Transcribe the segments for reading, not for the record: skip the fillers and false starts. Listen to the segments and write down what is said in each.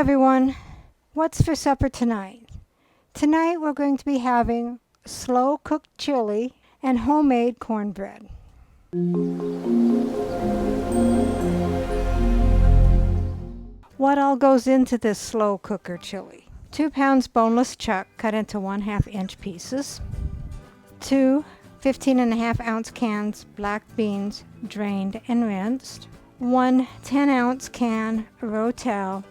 everyone, what's for supper tonight? Tonight we're going to be having slow cooked chili and homemade cornbread. What all goes into this slow cooker chili? 2 pounds boneless chuck cut into 1/2 inch pieces, 2 15.5-ounce cans black beans drained and rinsed, 1 10-ounce can ro-tel.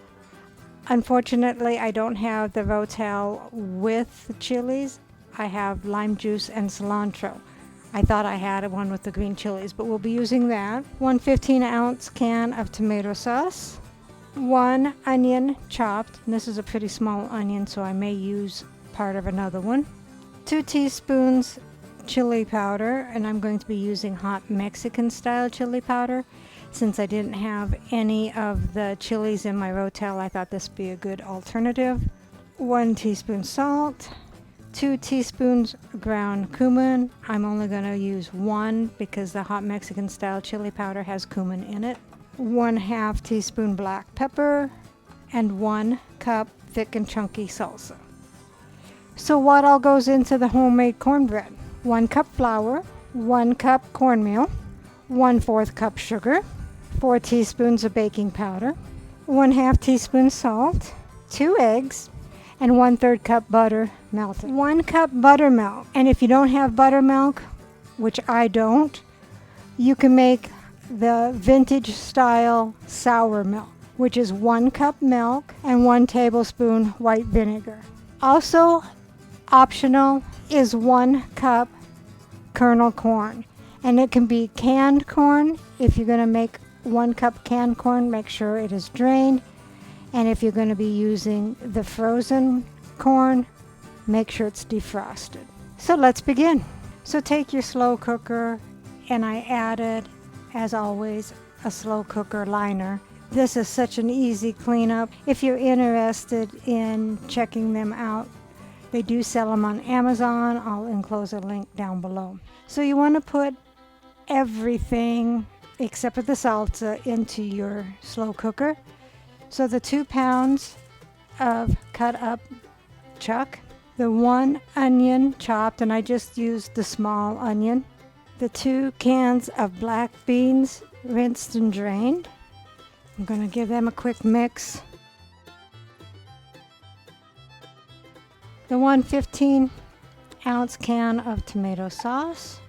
Unfortunately, I don't have the ro-tel with the chilies. I have lime juice and cilantro. I thought I had one with the green chilies, but we'll be using that. 1 15-ounce can of tomato sauce, 1 onion chopped. And this is a pretty small onion, so I may use part of another one. 2 teaspoons chili powder, and I'm going to be using hot Mexican style chili powder. Since I didn't have any of the chilies in my ro-tel, I thought this would be a good alternative. 1 teaspoon salt, 2 teaspoons ground cumin. I'm only going to use 1 because the hot Mexican style chili powder has cumin in it. 1/2 teaspoon black pepper, and 1 cup thick and chunky salsa. So what all goes into the homemade cornbread? 1 cup flour, 1 cup cornmeal, 1/4 cup sugar, 4 teaspoons of baking powder, 1/2 teaspoon salt, 2 eggs, and 1/3 cup butter melted. 1 cup buttermilk. And if you don't have buttermilk, which I don't, you can make the vintage style sour milk, which is 1 cup milk and 1 tablespoon white vinegar. Also optional is 1 cup kernel corn, and it can be canned corn. If you're going to make 1 cup canned corn, make sure it is drained, and if you're going to be using the frozen corn, make sure it's defrosted. So let's begin. So take your slow cooker, and I added, as always, a slow cooker liner. This is such an easy cleanup. If you're interested in checking them out, they do sell them on Amazon. I'll enclose a link down below. So you want to put everything except for the salsa into your slow cooker. So the 2 pounds of cut up chuck, the 1 onion chopped, and I just used the small onion, the 2 cans of black beans rinsed and drained. I'm going to give them a quick mix. The 1 15-ounce can of tomato sauce,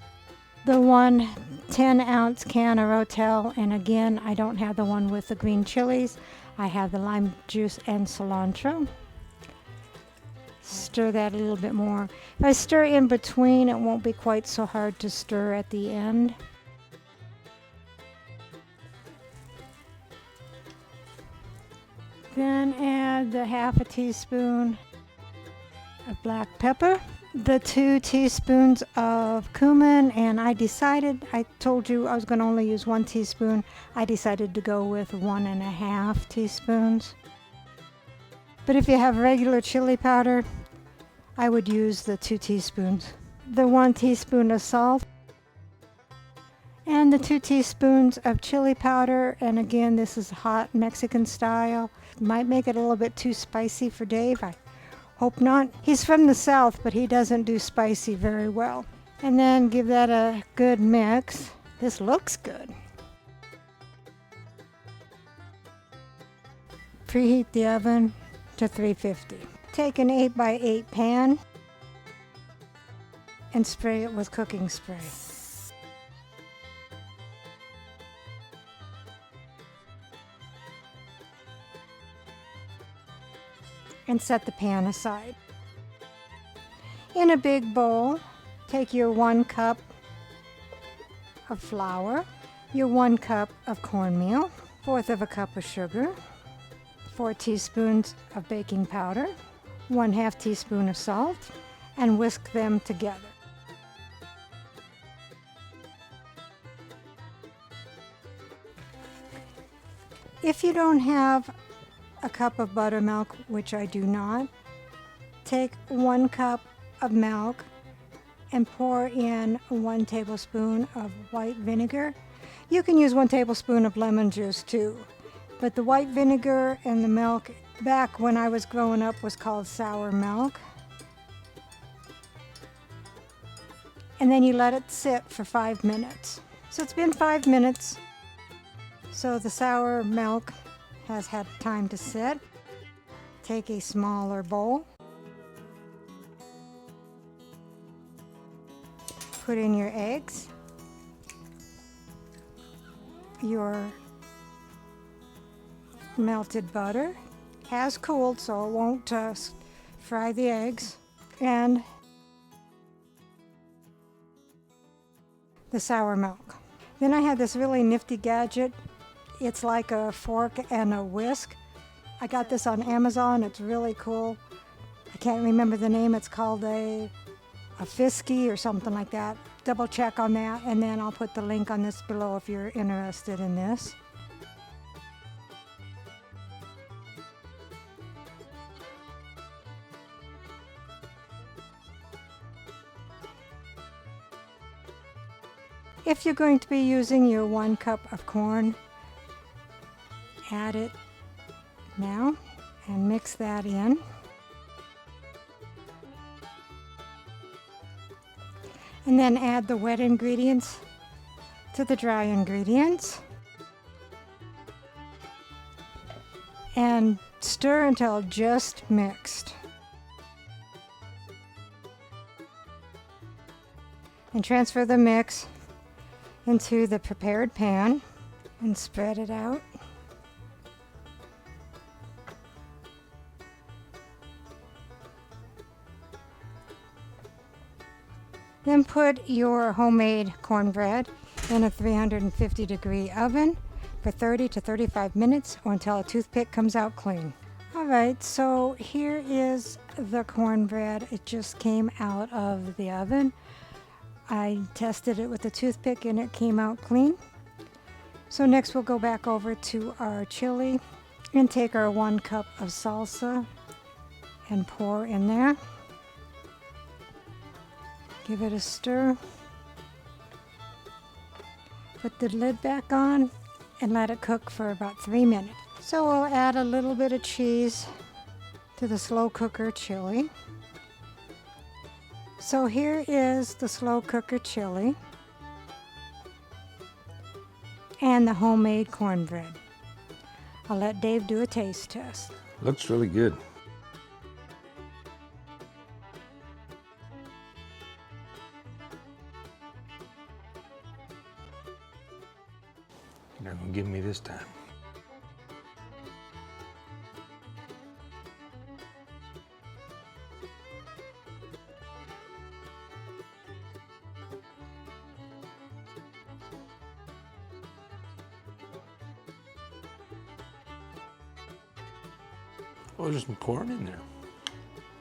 the 1 10-ounce can of ro-tel, and again, I don't have the one with the green chilies. I have the lime juice and cilantro. Stir that a little bit more. If I stir in between, it won't be quite so hard to stir at the end. Then add the 1/2 teaspoon of black pepper, the 2 teaspoons of cumin, and I told you I was going to only use 1 teaspoon. I decided to go with 1.5 teaspoons. But if you have regular chili powder, I would use the 2 teaspoons. The 1 teaspoon of salt, and the 2 teaspoons of chili powder. And again, this is hot Mexican style. Might make it a little bit too spicy for Dave. I hope not. He's from the South, but he doesn't do spicy very well. And then give that a good mix. This looks good. Preheat the oven to 350. Take an 8x8 pan and spray it with cooking spray. And set the pan aside. In a big bowl, take your 1 cup of flour, your 1 cup of cornmeal, 1/4 cup of sugar, 4 teaspoons of baking powder, 1/2 teaspoon of salt, and whisk them together. If you don't have a cup of buttermilk, which I do not, take 1 cup of milk and pour in 1 tablespoon of white vinegar. You can use 1 tablespoon of lemon juice too, But the white vinegar and the milk back when I was growing up was called sour milk. And then you let it sit for 5 minutes. So it's been 5 minutes. So the sour milk has had time to sit. Take a smaller bowl. Put in your eggs, your melted butter, has cooled so it won't fry the eggs, and the sour milk. Then I had this really nifty gadget. It's like a fork and a whisk. I got this on Amazon. It's really cool. I can't remember the name. It's called a Fisky or something like that. Double check on that, and then I'll put the link on this below if you're interested in this. If you're going to be using your 1 cup of corn, add it now and mix that in. And then add the wet ingredients to the dry ingredients. And stir until just mixed. And transfer the mix into the prepared pan and spread it out. Then put your homemade cornbread in a 350-degree oven for 30 to 35 minutes or until a toothpick comes out clean. All right, so here is the cornbread. It just came out of the oven. I tested it with a toothpick and it came out clean. So next we'll go back over to our chili and take our 1 cup of salsa and pour in there. Give it a stir. Put the lid back on and let it cook for about 3 minutes. So we'll add a little bit of cheese to the slow cooker chili. So here is the slow cooker chili and the homemade cornbread. I'll let Dave do a taste test. Looks really good. You're not gonna give me this time. Oh, there's some corn in there.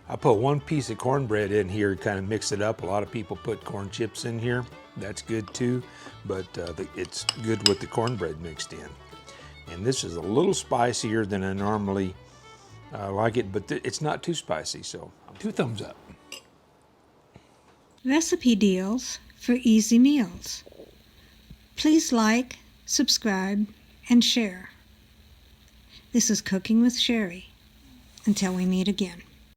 I put 1 piece of cornbread in here, kind of mix it up. A lot of people put corn chips in here. That's good too, but it's good with the cornbread mixed in. And this is a little spicier than I normally like it, but it's not too spicy, so 2 thumbs up. Recipe deals for easy meals. Please like, subscribe, and share. This is Cooking with Sherry. Until we meet again.